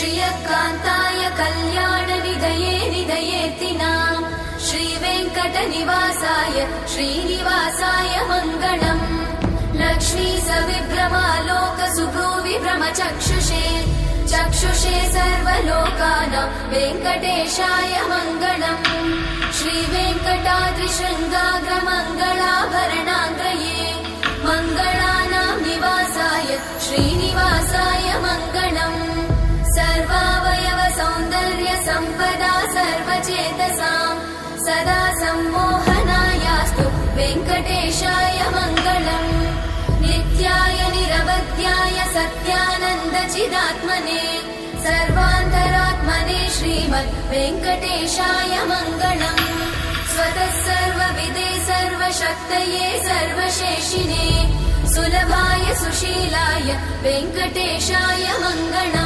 श्रियकान्ताय कल्याणनिधये निधयेऽर्तिनाम् श्रीवेङ्कटनिवासाय श्रीनिवासाय मङ्गलम् लक्ष्मी सविभ्रमालोकसुभ्रूविभ्रमचक्षुषे चक्षुषे सर्वलोकानां वेङ्कटेशाय मङ्गलम् श्रीवेङ्कटाद्रिशृङ्गाग्रमङ्गलाभरणाङ्गये मङ्गलानां निवासाय श्रीनिवासाय मङ्गलम् सर्वावयव सौन्दर्य सम्पदा सर्वचेतसां सदा सम्मोहनायास्तु वेङ्कटेशाय मङ्गलम् नित्याय निरवध्याय सत्यानन्दचिदात्मने सर्वान्तरात्मने श्रीमद् वेङ्कटेशाय मङ्गलम् स्वतः सर्वविदे सर्वशक्तये सर्वशेषिने सुलभाय सुशीलाय वेङ्कटेशाय मङ्गलम्।